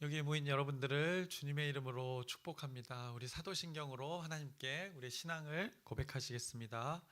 여기 모인 여러분들을 주님의 이름으로 축복합니다. 우리 사도신경으로 하나님께 우리의 신앙을 고백하시겠습니다.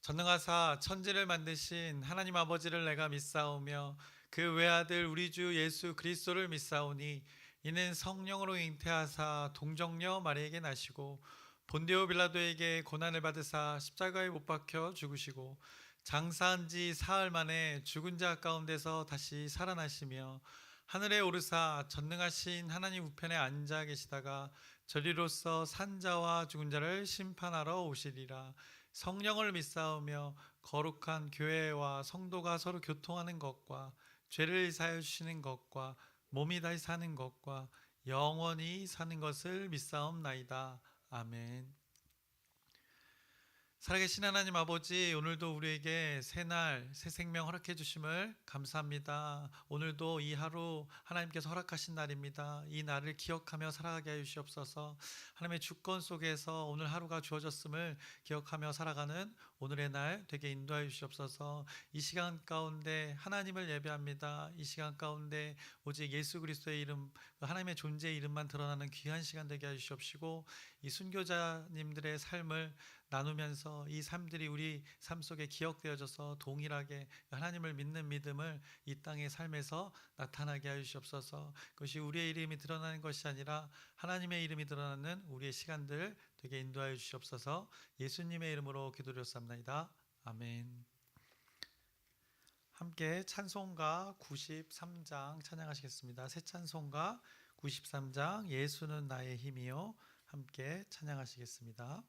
전능하사 천지를 만드신 하나님 아버지를 내가 믿사오며 그 외아들 우리 주 예수 그리스도를 믿사오니 이는 성령으로 잉태하사 동정녀 마리에게 나시고 본디오 빌라도에게 고난을 받으사 십자가에 못 박혀 죽으시고 장사한 지 사흘 만에 죽은 자 가운데서 다시 살아나시며 하늘에 오르사 전능하신 하나님 우편에 앉아 계시다가 저리로서 산자와 죽은 자를 심판하러 오시리라. 성령을 믿사오며 거룩한 교회와 성도가 서로 교통하는 것과 죄를 사하여 주시는 것과 몸이 다시 사는 것과 영원히 사는 것을 믿사옵나이다. 아멘. 살아계신 하나님 아버지, 오늘도 우리에게 새날 새 생명 허락해 주심을 감사합니다. 오늘도 이 하루 하나님께서 허락하신 날입니다. 이 날을 기억하며 살아가게 하여 주시옵소서. 하나님의 주권 속에서 오늘 하루가 주어졌음을 기억하며 살아가는 오늘의 날 되게 인도하여 주시옵소서. 이 시간 가운데 하나님을 예배합니다. 이 시간 가운데 오직 예수 그리스도의 이름, 하나님의 존재의 이름만 드러나는 귀한 시간 되게 하여 주시옵시고, 이 순교자님들의 삶을 나누면서 이 삶들이 우리 삶 속에 기억되어져서 동일하게 하나님을 믿는 믿음을 이 땅의 삶에서 나타나게 하여 주시옵소서. 그것이 우리의 이름이 드러나는 것이 아니라 하나님의 이름이 드러나는 우리의 시간들 되게 인도하여 주시옵소서. 예수님의 이름으로 기도드렸사옵나이다. 아멘. 함께 찬송가 93장 찬양하시겠습니다. 새 찬송가 93장 예수는 나의 힘이요, 함께 찬양하시겠습니다.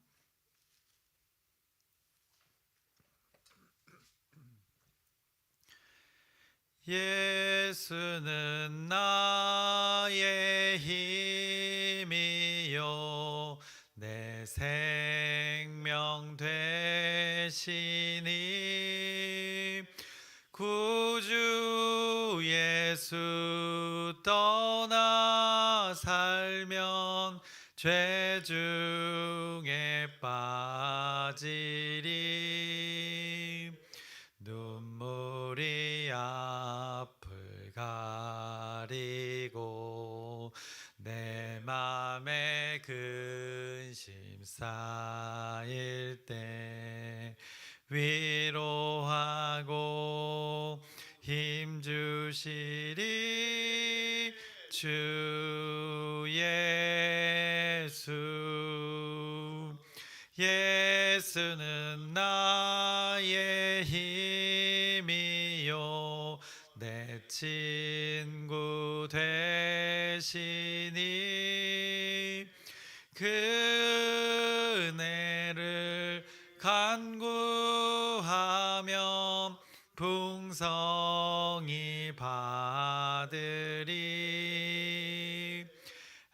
예수는 나의 힘이요 내 생명 되시니 구주 예수 떠나 살면 죄 중에 빠지리 눈물이 앞을 가리고 내 맘에 근심 쌓일 때 위로하고 힘 주시리 주 예수. 예수는 나의 힘이요 내 친구 되시니 그 은혜를 간구하며 풍성히 받으리.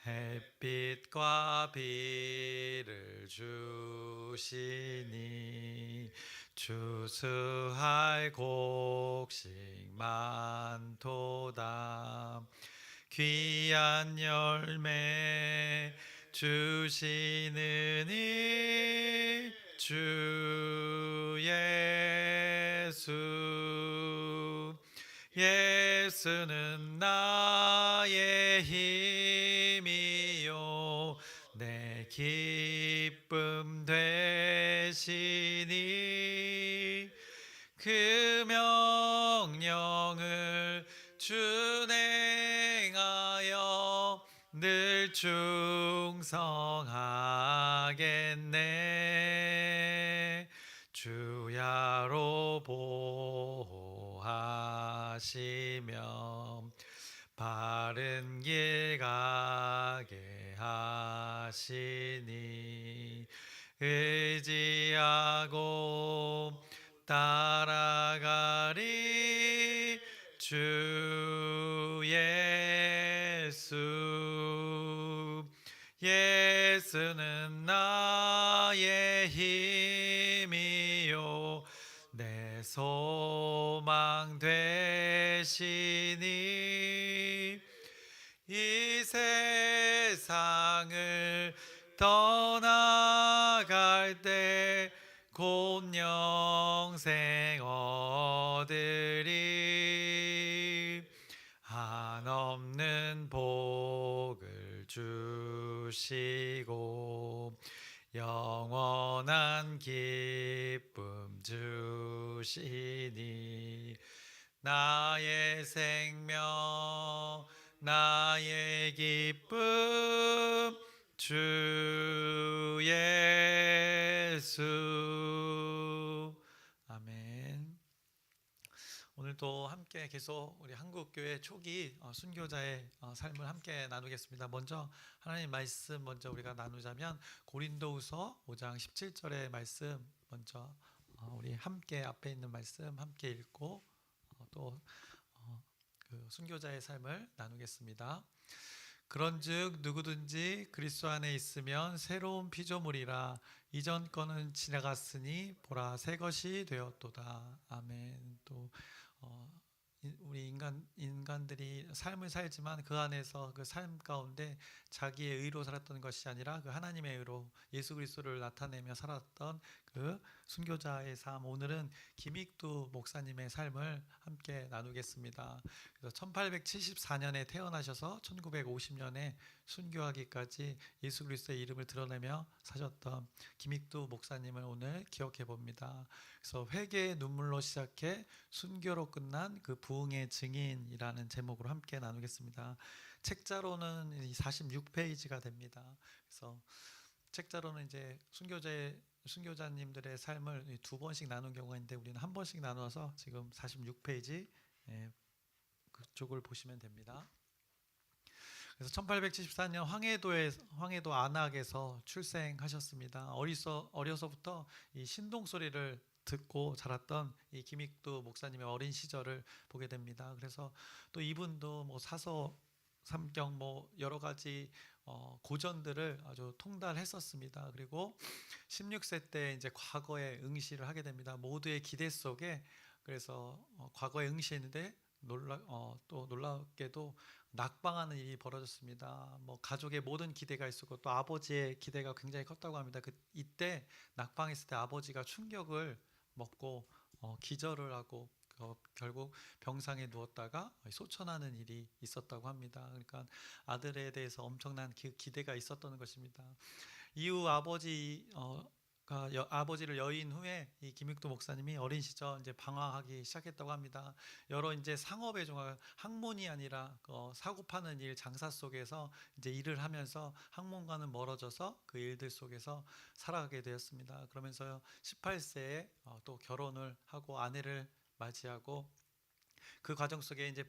햇빛과 비를 주시니 추수할 곡식 많도다. 귀한 열매 주시느니 주 예수. 예수는 나의 힘이요 내 기쁨 되시니 그 명령을 준행하여 늘 충성하겠네. 주야로 보호하시며 바른 길 가게 하시니 의지하고 따라가리 주 예수. 예수는 나의 힘이요 내 소망 되시니 이 세상을 떠나갈 때 곧 영생 얻으리. 한없는 복 주시고 영원한 기쁨 주시니 나의 생명 나의 기쁨 주 예수. 아멘. 오늘도 함께 계속 우리 한국교회 초기 순교자의 삶을 함께 나누겠습니다. 먼저 하나님 말씀 먼저 우리가 나누자면 고린도후서 5장 17절의 말씀 먼저 우리 함께 앞에 있는 말씀 함께 읽고 또 그 순교자의 삶을 나누겠습니다. 그런즉 누구든지 그리스도 안에 있으면 새로운 피조물이라 이전 거는 지나갔으니 보라 새 것이 되었도다. 아멘. 또 우리 인간들이 삶을 살지만 그 안에서 그 삶 가운데 자기의 의로 살았던 것이 아니라 그 하나님의 의로 예수 그리스도를 나타내며 살았던 그 순교자의 삶. 오늘은 김익두 목사님의 삶을 함께 나누겠습니다. 그래서 1874년에 태어나셔서 1950년에 순교하기까지 예수 그리스도의 이름을 드러내며 사셨던 김익두 목사님을 오늘 기억해 봅니다. 그래서 회개의 눈물로 시작해 순교로 끝난 그 부흥의 증인이라는 제목으로 함께 나누겠습니다. 책자로는 46페이지가 됩니다. 그래서 책자로는 이제 순교자님들의 삶을 두 번씩 나눈 경우가 있는데 우리는 한 번씩 나눠서 지금 46페이지 그쪽을 보시면 됩니다. 그래서 1874년 황해도 안악에서 출생하셨습니다. 어려서부터 이 신동 소리를 듣고 자랐던 이 김익두 목사님의 어린 시절을 보게 됩니다. 그래서 또 이분도 뭐 사서 삼경 뭐 여러 가지 고전들을 아주 통달했었습니다. 그리고 16세 때 이제 과거에 응시를 하게 됩니다. 모두의 기대 속에. 그래서 과거에 응시했는데 또 놀랍게도 낙방하는 일이 벌어졌습니다. 뭐 가족의 모든 기대가 있었고 또 아버지의 기대가 굉장히 컸다고 합니다. 이때 낙방했을 때 아버지가 충격을 먹고 기절을 하고 결국 병상에 누웠다가 소천하는 일이 있었다고 합니다. 그러니까 아들에 대해서 엄청난 기대가 있었던 것입니다. 이후 아버지를 여인 후에 이 김익두 목사님이 어린 시절 이제 방황하기 시작했다고 합니다. 여러 이제 상업의 종합, 학문이 아니라 사고 파는 일, 장사 속에서 이제 일을 하면서 학문과는 멀어져서 그 일들 속에서 살아가게 되었습니다. 그러면서 18세에 또 결혼을 하고 아내를 맞이하고 그 과정 속에 이제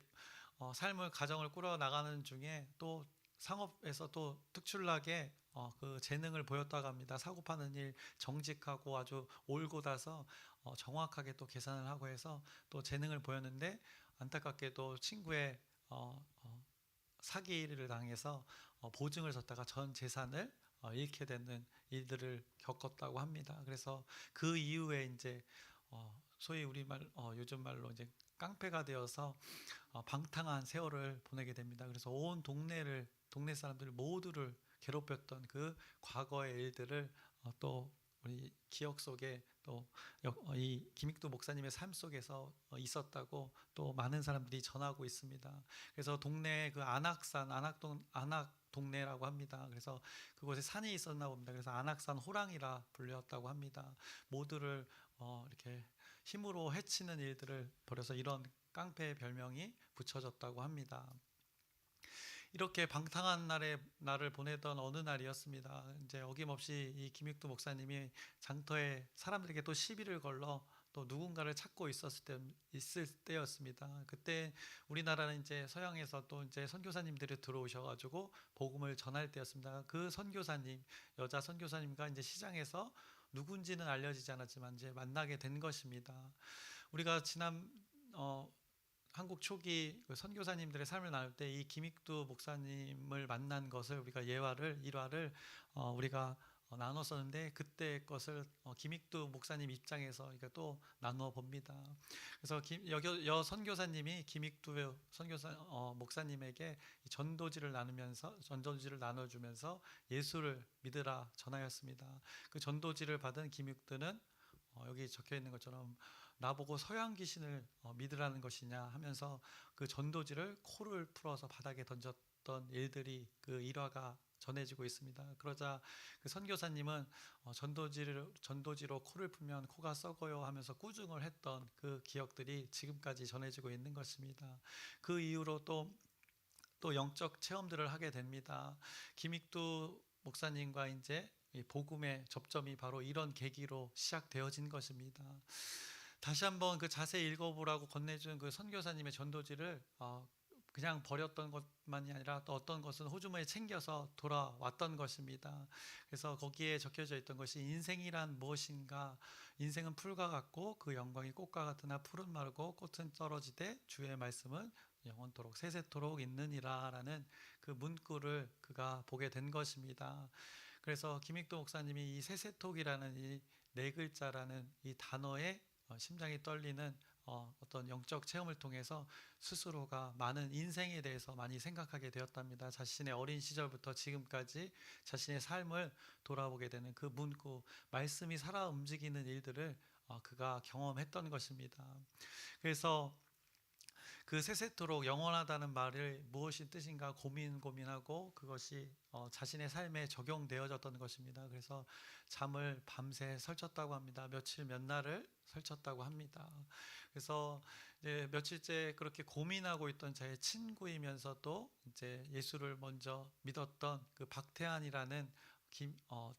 가정을 꾸려 나가는 중에 또 상업에서 또 특출나게 그 재능을 보였다고 합니다. 사고 파는 일 정직하고 아주 올곧아서 정확하게 또 계산을 하고 해서 또 재능을 보였는데 안타깝게도 친구의 사기를 당해서 보증을 섰다가 전 재산을 잃게 되는 일들을 겪었다고 합니다. 그래서 그 이후에 이제 소위 요즘 말로 이제 깡패가 되어서 방탕한 세월을 보내게 됩니다. 그래서 온 동네 사람들 모두를 괴롭혔던 그 과거의 일들을 또 우리 기억 속에 또 이 김익두 목사님의 삶 속에서 있었다고 또 많은 사람들이 전하고 있습니다. 그래서 동네 그 안악 동네라고 합니다. 그래서 그곳에 산이 있었나 봅니다. 그래서 안악산 호랑이라 불렸다고 합니다. 모두를 이렇게 힘으로 해치는 일들을 벌여서 이런 깡패의 별명이 붙여졌다고 합니다. 이렇게 방탕한 날을 보내던 어느 날이었습니다. 이제 어김없이 이 김익두 목사님이 장터에 사람들에게 또 시비를 걸러 또 누군가를 찾고 있을 때였습니다. 그때 우리나라는 이제 서양에서 또 이제 선교사님들이 들어오셔가지고 복음을 전할 때였습니다. 그 여자 선교사님과 이제 시장에서 누군지는 알려지지 않았지만 이제 만나게 된 것입니다. 우리가 지난 한국 초기 선교사님들의 삶을 나눌 때 이 김익두 목사님을 만난 것을 우리가 일화를 우리가 나눴었는데 그때 것을 김익두 목사님 입장에서 또 나누어 봅니다. 그래서 여 선교사님이 김익두 목사님에게 전도지를 나눠주면서 예수를 믿으라 전하였습니다. 그 전도지를 받은 김익두는 여기 적혀 있는 것처럼 나보고 서양 귀신을 믿으라는 것이냐 하면서 그 전도지를 코를 풀어서 바닥에 던졌던 일들이 그 일화가 전해지고 있습니다. 그러자 그 선교사님은 전도지로 코를 풀면 코가 썩어요 하면서 꾸중을 했던 그 기억들이 지금까지 전해지고 있는 것입니다. 그 이후로 또 영적 체험들을 하게 됩니다. 김익두 목사님과 이제 이 복음의 접점이 바로 이런 계기로 시작되어진 것입니다. 다시 한번 그 자세히 읽어보라고 건네준 그 선교사님의 전도지를 그냥 버렸던 것만이 아니라 또 어떤 것은 호주머니에 챙겨서 돌아왔던 것입니다. 그래서 거기에 적혀져 있던 것이 인생이란 무엇인가, 인생은 풀과 같고 그 영광이 꽃과 같으나 풀은 마르고 꽃은 떨어지되 주의 말씀은 영원토록 세세토록 있느니라 라는 그 문구를 그가 보게 된 것입니다. 그래서 김익도 목사님이 이 세세톡이라는 이 네 글자라는 이 단어에 심장이 떨리는 어떤 영적 체험을 통해서 스스로가 많은 인생에 대해서 많이 생각하게 되었답니다. 자신의 어린 시절부터 지금까지 자신의 삶을 돌아보게 되는 그 문구, 말씀이 살아 움직이는 일들을 그가 경험했던 것입니다. 그래서 그 세세토록 영원하다는 말을 무엇이 뜻인가 고민하고 그것이 자신의 삶에 적용되어졌던 것입니다. 그래서 잠을 밤새 설쳤다고 합니다. 며칠 몇 날을 설쳤다고 합니다. 그래서 이제 며칠째 그렇게 고민하고 있던 자의 친구이면서도 이제 예수를 먼저 믿었던 그 박태환이라는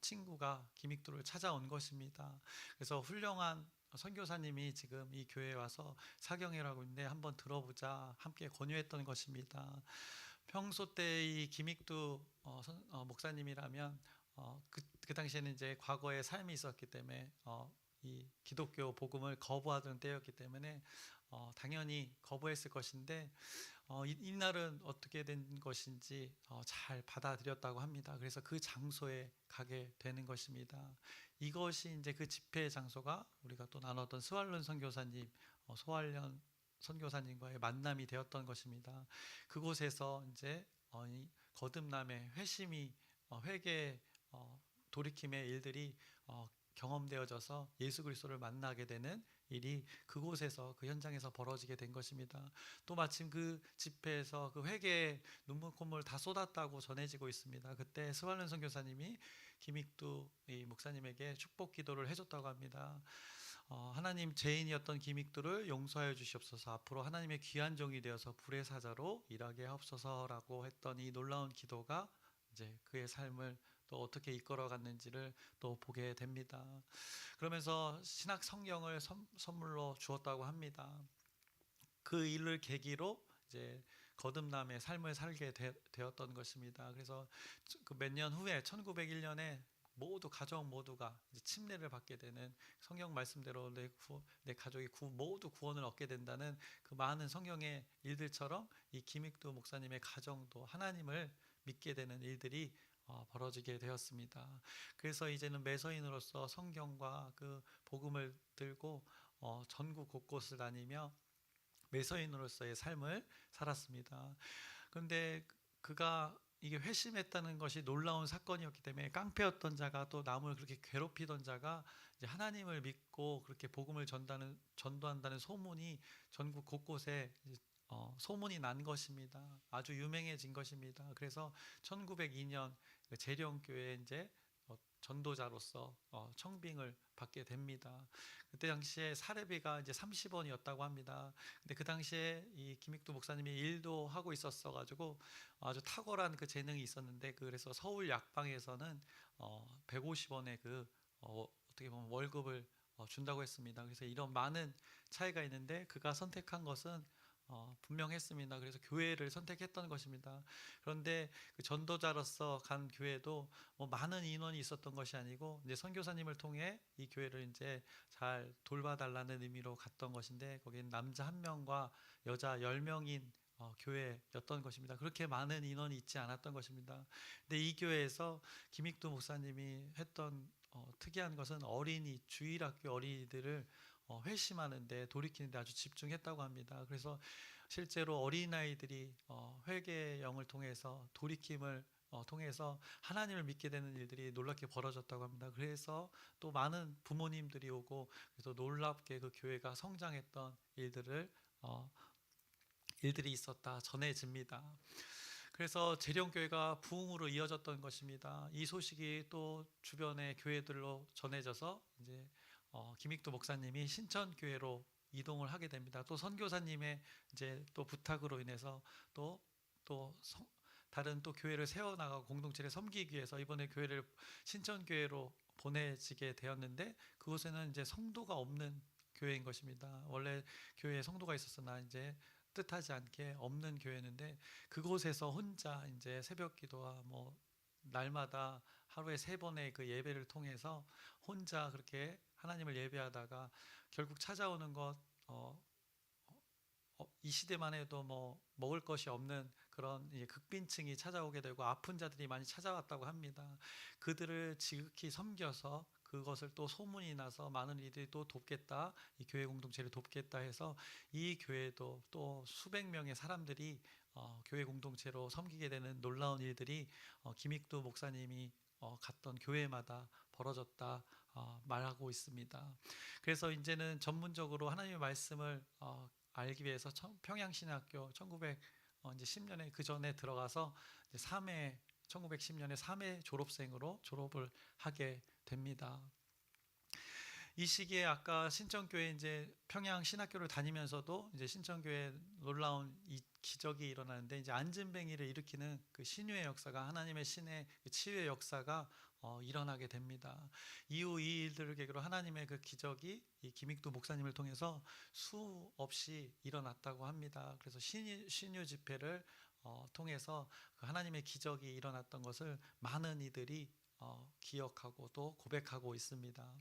친구가 김익두를 찾아온 것입니다. 그래서 훌륭한 선교사님이 지금 이 교회에 와서 사경회라고 있는데 한번 들어보자 함께 권유했던 것입니다. 평소 때 이 김익두 목사님이라면 그 당시에는 이제 과거에 삶이 있었기 때문에 이 기독교 복음을 거부하던 때였기 때문에 당연히 거부했을 것인데 이날은 어떻게 된 것인지 잘 받아들였다고 합니다. 그래서 그 장소에 가게 되는 것입니다. 이것이 이제 그 집회 장소가 우리가 또 나눴던 스왈론 선교사님, 소활련 선교사님과의 만남이 되었던 것입니다. 그곳에서 이제 이 거듭남의 회심이 회개 돌이킴의 일들이 경험되어져서 예수 그리스도를 만나게 되는 일이 그곳에서 그 현장에서 벌어지게 된 것입니다. 또 마침 그 집회에서 그 회개의 눈물 콧물 다 쏟았다고 전해지고 있습니다. 그때 스왈른 선교사님이 김익두 목사님에게 축복 기도를 해줬다고 합니다. 하나님, 죄인이었던 김익두를 용서하여 주시옵소서. 앞으로 하나님의 귀한 종이 되어서 불의 사자로 일하게 하옵소서라고 했던 이 놀라운 기도가 이제 그의 삶을 또 어떻게 이끌어갔는지를 또 보게 됩니다. 그러면서 신학 성경을 선물로 주었다고 합니다. 그 일을 계기로 이제 거듭남의 삶을 살게 되었던 것입니다. 그래서 그 몇 년 후에 1901년에 모두 가족 모두가 이제 침례를 받게 되는, 성경 말씀대로 내 가족이 모두 구원을 얻게 된다는 그 많은 성경의 일들처럼 이 김익두 목사님의 가정도 하나님을 믿게 되는 일들이 벌어지게 되었습니다. 그래서 이제는 매서인으로서 성경과 그 복음을 들고 전국 곳곳을 다니며 매서인으로서의 삶을 살았습니다. 그런데 그가 이게 회심했다는 것이 놀라운 사건이었기 때문에 깡패였던 자가 또 남을 그렇게 괴롭히던 자가 이제 하나님을 믿고 그렇게 복음을 전도한다는 소문이 전국 곳곳에 소문이 난 것입니다. 아주 유명해진 것입니다. 그래서 1902년 재령교회에 이제 전도자로서 청빙을 받게 됩니다. 그때 당시에 사례비가 이제 30원이었다고 합니다. 근데 그 당시에 이 김익두 목사님이 일도 하고 있었어 가지고 아주 탁월한 그 재능이 있었는데, 그래서 서울 약방에서는 150원의 그 어떻게 보면 월급을 준다고 했습니다. 그래서 이런 많은 차이가 있는데 그가 선택한 것은 분명했습니다. 그래서 교회를 선택했던 것입니다. 그런데 그 전도자로서 간 교회도 뭐 많은 인원이 있었던 것이 아니고 이제 선교사님을 통해 이 교회를 이제 잘 돌봐달라는 의미로 갔던 것인데, 거기는 남자 1명과 여자 10명인 교회였던 것입니다. 그렇게 많은 인원이 있지 않았던 것입니다. 근데 이 교회에서 김익두 목사님이 했던 특이한 것은 주일학교 어린이들을 회심하는데 돌이키는데 아주 집중했다고 합니다. 그래서 실제로 어린아이들이 회개의 영을 통해서 돌이킴을 통해서 하나님을 믿게 되는 일들이 놀랍게 벌어졌다고 합니다. 그래서 또 많은 부모님들이 오고 그래서 놀랍게 그 교회가 성장했던 어, 일들이 있었다 전해집니다. 그래서 재령교회가 부흥으로 이어졌던 것입니다. 이 소식이 또 주변의 교회들로 전해져서 이제 김익두 목사님이 신천교회로 이동을 하게 됩니다. 또 선교사님의 이제 또 부탁으로 인해서 또 다른 또 교회를 세워나가고 공동체를 섬기기 위해서 이번에 교회를 신천교회로 보내지게 되었는데 그곳에는 이제 성도가 없는 교회인 것입니다. 원래 교회에 성도가 있었으나 이제 뜻하지 않게 없는 교회였는데 그곳에서 혼자 이제 새벽 기도와 뭐 날마다 하루에 3번의 그 예배를 통해서 혼자 그렇게 하나님을 예배하다가 결국 찾아오는 이 시대만 해도 뭐 먹을 것이 없는 그런 극빈층이 찾아오게 되고 아픈 자들이 많이 찾아왔다고 합니다. 그들을 지극히 섬겨서 그것을 또 소문이 나서 많은 이들이 또 돕겠다, 이 교회 공동체를 돕겠다 해서 이 교회도 또 수백 명의 사람들이 교회 공동체로 섬기게 되는 놀라운 일들이 김익두 목사님이 갔던 교회마다 벌어졌다 말하고 있습니다. 그래서 이제는 전문적으로 하나님의 말씀을 알기 위해서 평양신학교 1910년에 그 전에 들어가서 1910년에 3회 졸업생으로 졸업을 하게 됩니다. 이 시기에 아까 신천교회 이제 평양신학교를 다니면서도 이제 신천교회 놀라운 이 기적이 일어나는데 이제 안진뱅이를 일으키는 그 신유의 역사가 하나님의 신의 그 치유의 역사가 일어나게 됩니다. 이후 이 일들을 계기로 하나님의 그 기적이 이 김익두 목사님을 통해서 수없이 일어났다고 합니다. 그래서 신유 집회를 통해서 그 하나님의 기적이 일어났던 것을 많은 이들이 기억하고 또 고백하고 있습니다.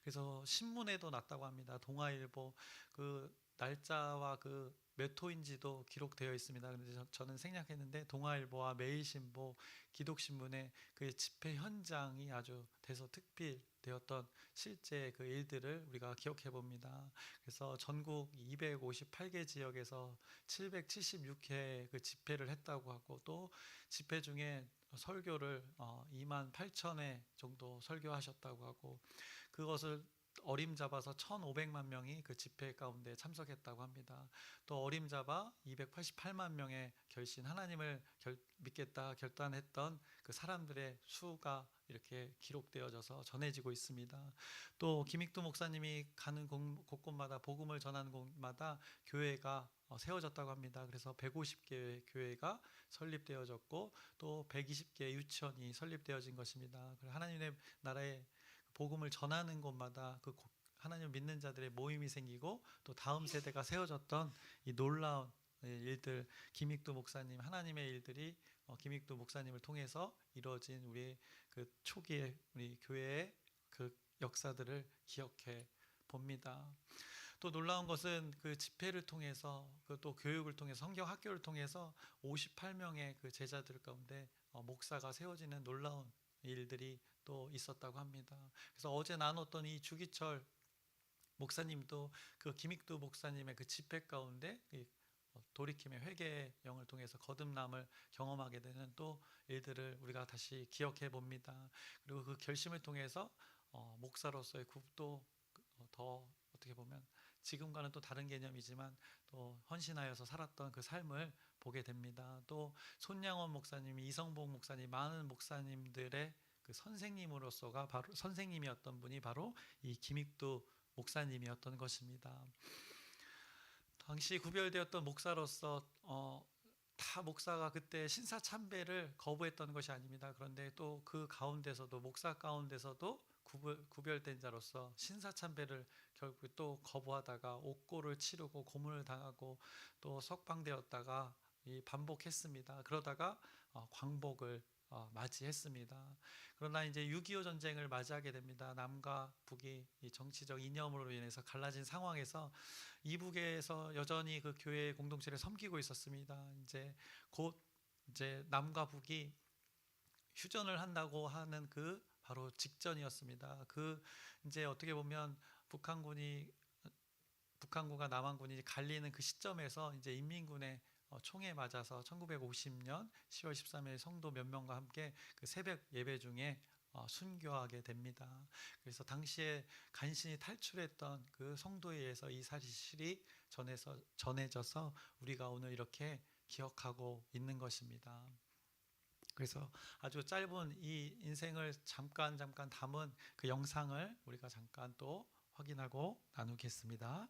그래서 신문에도 났다고 합니다. 동아일보 그 날짜와 그 몇 호인지도 기록되어 있습니다. 그런데 저는 생략했는데 동아일보와 매일신보, 기독신문의 그 집회 현장이 아주 대서특필되었던 실제 그 일들을 우리가 기억해 봅니다. 그래서 전국 258개 지역에서 776회 그 집회를 했다고 하고 또 집회 중에 설교를 2만 8천회 정도 설교하셨다고 하고 그것을 어림잡아서 1,500만 명이 그 집회 가운데 참석했다고 합니다. 또 어림잡아 288만 명의 하나님을 믿겠다 결단했던 그 사람들의 수가 이렇게 기록되어져서 전해지고 있습니다. 또 김익두 목사님이 가는 곳곳마다 복음을 전하는 곳마다 교회가 세워졌다고 합니다. 그래서 150개의 교회가 설립되어졌고 또 120개의 유치원이 설립되어진 것입니다. 하나님의 나라의 복음을 전하는 곳마다 그 하나님을 믿는 자들의 모임이 생기고 또 다음 세대가 세워졌던 이 놀라운 일들, 김익두 목사님 하나님의 일들이 김익두 목사님을 통해서 이루어진 우리 그 초기의 우리 교회의 그 역사들을 기억해 봅니다. 또 놀라운 것은 그 집회를 통해서 또 교육을 통해서 성경 학교를 통해서 58명의 그 제자들 가운데 목사가 세워지는 놀라운 일들이 또 있었다고 합니다. 그래서 어제 나눴던 이 주기철 목사님도 그 김익두 목사님의 그 집회 가운데 돌이킴의 회개의 영을 통해서 거듭남을 경험하게 되는 또 일들을 우리가 다시 기억해 봅니다. 그리고 그 결심을 통해서 목사로서의 굽도 더 어떻게 보면 지금과는 또 다른 개념이지만 또 헌신하여서 살았던 그 삶을 보게 됩니다. 또 손양원 목사님이 이성복 목사님 많은 목사님들의 그 선생님으로서가 바로 선생님이었던 분이 바로 이 김익두 목사님이었던 것입니다. 당시 구별되었던 목사로서 다 목사가 그때 신사참배를 거부했던 것이 아닙니다. 그런데 또 그 가운데서도 목사 가운데서도 구별된 자로서 신사참배를 결국 또 거부하다가 옥고를 치르고 고문을 당하고 또 석방되었다가 반복했습니다. 그러다가 광복을 맞이했습니다. 그러나 이제 6.25 전쟁을 맞이하게 됩니다. 남과 북이 이 정치적 이념으로 인해서 갈라진 상황에서 이북에서 여전히 그 교회 공동체를 섬기고 있었습니다. 곧 남과 북이 휴전을 한다고 하는 그 바로 직전이었습니다. 그 이제 어떻게 보면 북한군과 남한군이 갈리는 그 시점에서 이제 인민군의 총에 맞아서 1950년 10월 13일 성도 몇 명과 함께 그 새벽 예배 중에 순교하게 됩니다. 그래서 당시에 간신히 탈출했던 그 성도에 의해서 이 사실이 전해져서 우리가 오늘 이렇게 기억하고 있는 것입니다. 그래서 아주 짧은 이 인생을 잠깐 담은 그 영상을 우리가 잠깐 또 확인하고 나누겠습니다.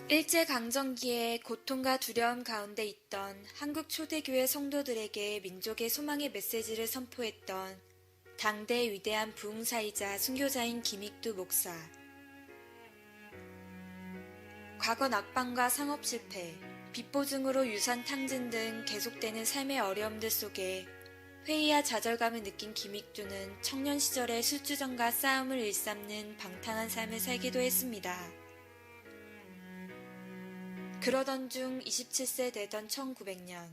일제강점기에 고통과 두려움 가운데 있던 한국 초대교회 성도들에게 민족의 소망의 메시지를 선포했던 당대 위대한 부흥사이자 순교자인 김익두 목사. 과거 낙방과 상업 실패, 빚보증으로 유산 탕진 등 계속되는 삶의 어려움들 속에 회의와 좌절감을 느낀 김익두는 청년 시절에 술주정과 싸움을 일삼는 방탕한 삶을 살기도 했습니다. 그러던 중 27세 되던 1900년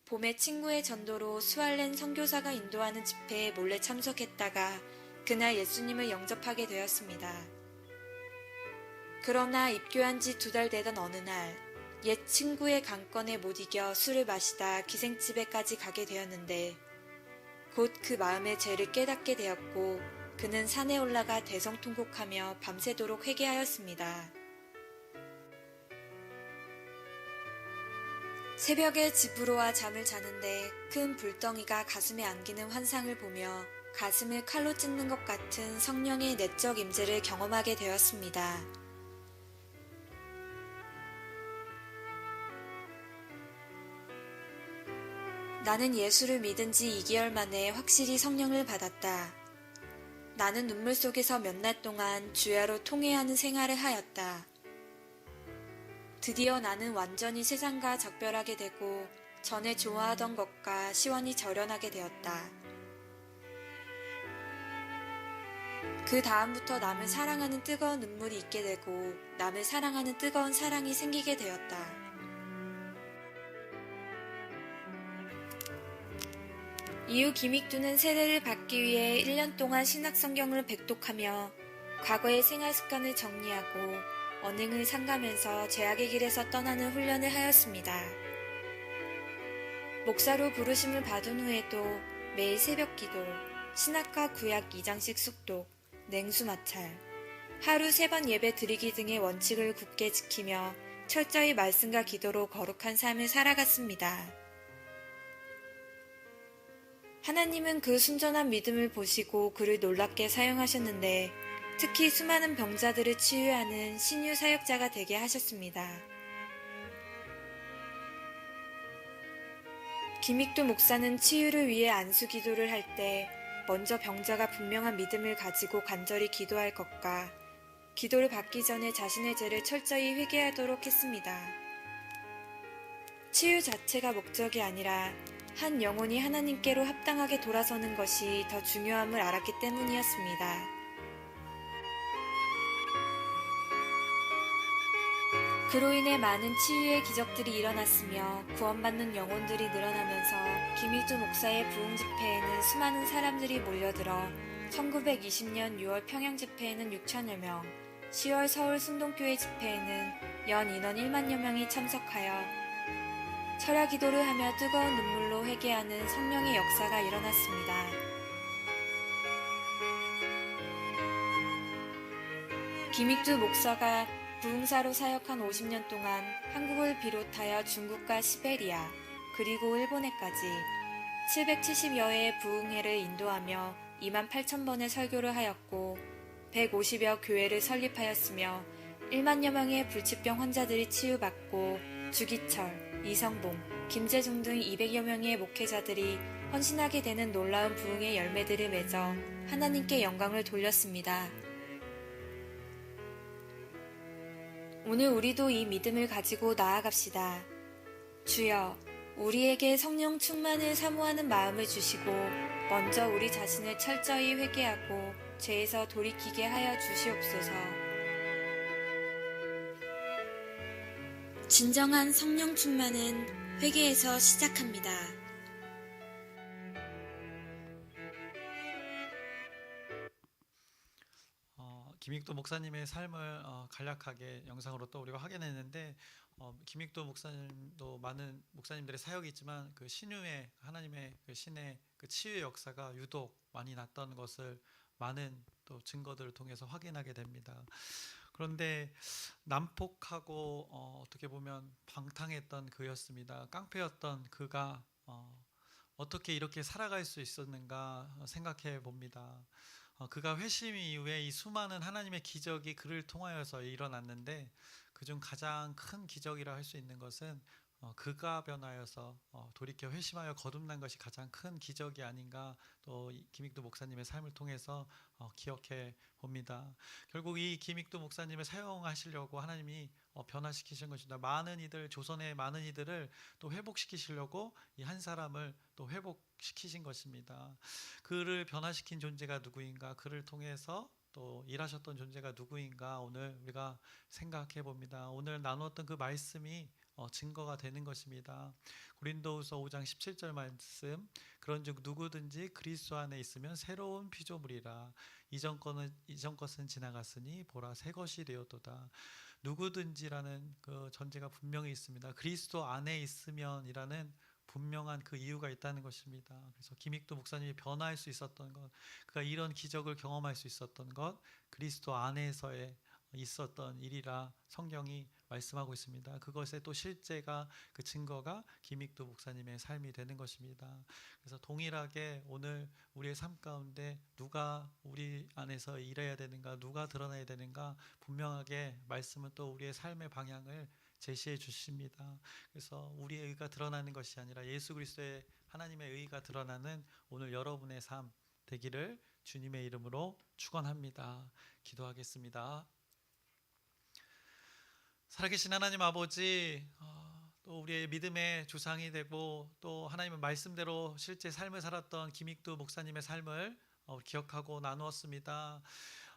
봄에 친구의 전도로 스왈렌 선교사가 인도하는 집회에 몰래 참석했다가 그날 예수님을 영접하게 되었습니다. 그러나 입교한 지 2달 되던 어느 날 옛 친구의 강권에 못 이겨 술을 마시다 기생집에까지 가게 되었는데 곧 그 마음의 죄를 깨닫게 되었고 그는 산에 올라가 대성통곡하며 밤새도록 회개하였습니다. 새벽에 집으로 와 잠을 자는데 큰 불덩이가 가슴에 안기는 환상을 보며 가슴을 칼로 찢는 것 같은 성령의 내적 임재를 경험하게 되었습니다. 나는 예수를 믿은 지 2개월 만에 확실히 성령을 받았다. 나는 눈물 속에서 몇 날 동안 주야로 통회하는 생활을 하였다. 드디어 나는 완전히 세상과 작별하게 되고 전에 좋아하던 것과 시원히 절연하게 되었다. 그 다음부터 남을 사랑하는 뜨거운 눈물이 있게 되고 남을 사랑하는 뜨거운 사랑이 생기게 되었다. 이후 김익두는 세례를 받기 위해 1년 동안 신학성경을 백독하며 과거의 생활 습관을 정리하고 언행을 삼가면서 죄악의 길에서 떠나는 훈련을 하였습니다. 목사로 부르심을 받은 후에도 매일 새벽 기도, 신학과 구약 2장씩 숙독, 냉수 마찰, 하루 3번 예배 드리기 등의 원칙을 굳게 지키며 철저히 말씀과 기도로 거룩한 삶을 살아갔습니다. 하나님은 그 순전한 믿음을 보시고 그를 놀랍게 사용하셨는데 특히 수많은 병자들을 치유하는 신유 사역자가 되게 하셨습니다. 김익두 목사는 치유를 위해 안수 기도를 할 때 먼저 병자가 분명한 믿음을 가지고 간절히 기도할 것과 기도를 받기 전에 자신의 죄를 철저히 회개하도록 했습니다. 치유 자체가 목적이 아니라 한 영혼이 하나님께로 합당하게 돌아서는 것이 더 중요함을 알았기 때문이었습니다. 그로 인해 많은 치유의 기적들이 일어났으며 구원받는 영혼들이 늘어나면서 김익두 목사의 부흥 집회에는 수많은 사람들이 몰려들어 1920년 6월 평양 집회에는 6천여 명, 10월 서울 순동교회 집회에는 연 인원 1만여 명이 참석하여 철야 기도를 하며 뜨거운 눈물로 회개하는 성령의 역사가 일어났습니다. 김익두 목사가 부흥사로 사역한 50년 동안 한국을 비롯하여 중국과 시베리아 그리고 일본에까지 770여 회의 부흥회를 인도하며 28,000번의 설교를 하였고 150여 교회를 설립하였으며 1만여 명의 불치병 환자들이 치유받고 주기철, 이성봉, 김재중 등 200여 명의 목회자들이 헌신하게 되는 놀라운 부흥의 열매들을 맺어 하나님께 영광을 돌렸습니다. 오늘 우리도 이 믿음을 가지고 나아갑시다. 주여, 우리에게 성령 충만을 사모하는 마음을 주시고 먼저 우리 자신을 철저히 회개하고 죄에서 돌이키게 하여 주시옵소서. 진정한 성령 충만은 회개에서 시작합니다. 김익도 목사님의 삶을 간략하게 영상으로 또 우리가 확인했는데 김익도 목사님도 많은 목사님들의 사역이 있지만 그 신유의 하나님의 그 신의 그 치유의 역사가 유독 많이 났던 것을 많은 또 증거들을 통해서 확인하게 됩니다. 그런데 난폭하고 어떻게 보면 방탕했던 그였습니다. 깡패였던 그가 어떻게 이렇게 살아갈 수 있었는가 생각해 봅니다. 그가 회심 이후에 이 수많은 하나님의 기적이 그를 통하여서 일어났는데 그중 가장 큰 기적이라 할 수 있는 것은 그가 변하여서 돌이켜 회심하여 거듭난 것이 가장 큰 기적이 아닌가 또 김익도 목사님의 삶을 통해서 기억해 봅니다. 결국 이 김익도 목사님을 사용하시려고 하나님이 변화시키신 것입니다. 많은 이들, 조선의 많은 이들을 또 회복시키시려고 이 한 사람을 또 회복시키신 것입니다. 그를 변화시킨 존재가 누구인가, 그를 통해서 또 일하셨던 존재가 누구인가 오늘 우리가 생각해 봅니다. 오늘 나누었던 그 말씀이 증거가 되는 것입니다. 고린도후서 5장 17절 말씀, 그런즉 누구든지 그리스도 안에 있으면 새로운 피조물이라 이전 것은 지나갔으니 보라 새 것이 되었도다. 누구든지라는 그 전제가 분명히 있습니다. 그리스도 안에 있으면이라는 분명한 그 이유가 있다는 것입니다. 그래서 김익도 목사님이 변화할 수 있었던 것, 그가 이런 기적을 경험할 수 있었던 것, 그리스도 안에서의 있었던 일이라 성경이 말씀하고 있습니다. 그것의 또 실제가 그 증거가 김익도 목사님의 삶이 되는 것입니다. 그래서 동일하게 오늘 우리의 삶 가운데 누가 우리 안에서 일해야 되는가, 누가 드러나야 되는가 분명하게 말씀은 또 우리의 삶의 방향을 제시해 주십니다. 그래서 우리의 의가 드러나는 것이 아니라 예수 그리스도의 하나님의 의가 드러나는 오늘 여러분의 삶 되기를 주님의 이름으로 축원합니다. 기도하겠습니다. 살아계신 하나님 아버지, 또 우리의 믿음의 조상이 되고 또 하나님의 말씀대로 실제 삶을 살았던 김익도 목사님의 삶을 기억하고 나누었습니다.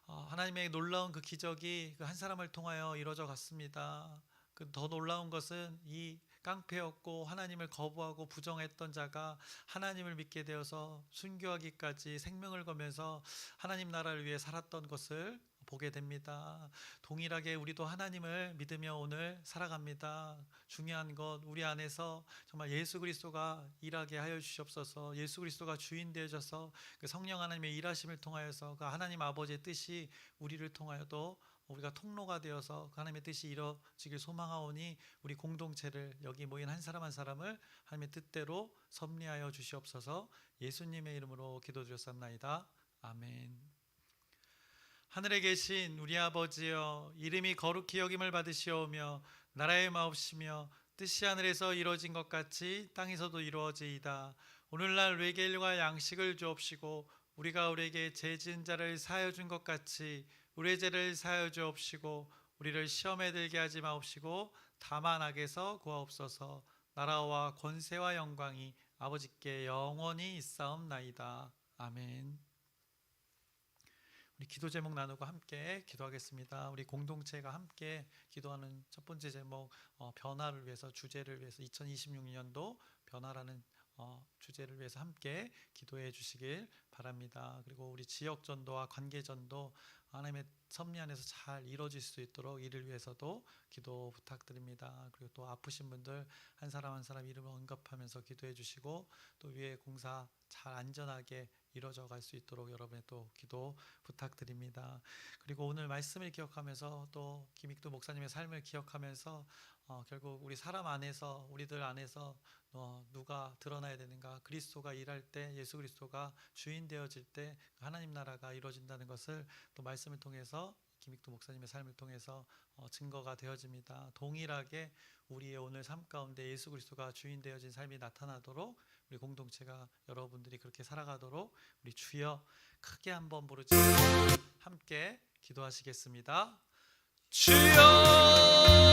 하나님의 놀라운 그 기적이 그 한 사람을 통하여 이루어져 갔습니다. 그 더 놀라운 것은 이 깡패였고 하나님을 거부하고 부정했던 자가 하나님을 믿게 되어서 순교하기까지 생명을 거면서 하나님 나라를 위해 살았던 것을 보게 됩니다. 동일하게 우리도 하나님을 믿으며 오늘 살아갑니다. 중요한 것, 우리 안에서 정말 예수 그리스도가 일하게 하여 주시옵소서. 예수 그리스도가 주인 되어져서 그 성령 하나님의 일하심을 통하여서 그 하나님 아버지의 뜻이 우리를 통하여도 우리가 통로가 되어서 그 하나님의 뜻이 이루어지길 소망하오니 우리 공동체를 여기 모인 한 사람 한 사람을 하나님의 뜻대로 섭리하여 주시옵소서. 예수님의 이름으로 기도드렸사옵나이다. 아멘. 하늘에 계신 우리 아버지여, 이름이 거룩히 여김을 받으시오며 나라의 마옵시며 뜻이 하늘에서 이루어진 것 같이 땅에서도 이루어지이다. 오늘날 우리에게 일과 양식을 주옵시고 우리가 우리에게 죄 지은 자를 사하여 준 것 같이 우리의 죄를 사하여 주옵시고 우리를 시험에 들게 하지 마옵시고 다만 악에서 구하옵소서. 나라와 권세와 영광이 아버지께 영원히 있사옵나이다. 아멘. 우리 기도 제목 나누고 함께 기도하겠습니다. 우리 공동체가 함께 기도하는 첫 번째 제목, 변화를 위해서, 주제를 위해서 2026년도 변화라는 주제를 위해서 함께 기도해 주시길 바랍니다. 그리고 우리 지역 전도와 관계 전도 하나님의 섭리 안에서 잘 이루어질 수 있도록 이를 위해서도 기도 부탁드립니다. 그리고 또 아프신 분들 한 사람 한 사람 이름을 언급하면서 기도해 주시고 또 위에 공사 잘 안전하게 이루어져 갈 수 있도록 여러분의 또 기도 부탁드립니다. 그리고 오늘 말씀을 기억하면서 또 김익도 목사님의 삶을 기억하면서 결국 우리 사람 안에서, 우리들 안에서 누가 드러나야 되는가, 그리스도가 일할 때, 예수 그리스도가 주인 되어질 때 하나님 나라가 이루어진다는 것을 또 말씀을 통해서 김익도 목사님의 삶을 통해서 증거가 되어집니다. 동일하게 우리의 오늘 삶 가운데 예수 그리스도가 주인 되어진 삶이 나타나도록 우리 공동체가, 여러분들이 그렇게 살아가도록 우리 주여 크게 한번 부르짖고 함께 기도하시겠습니다. 주여!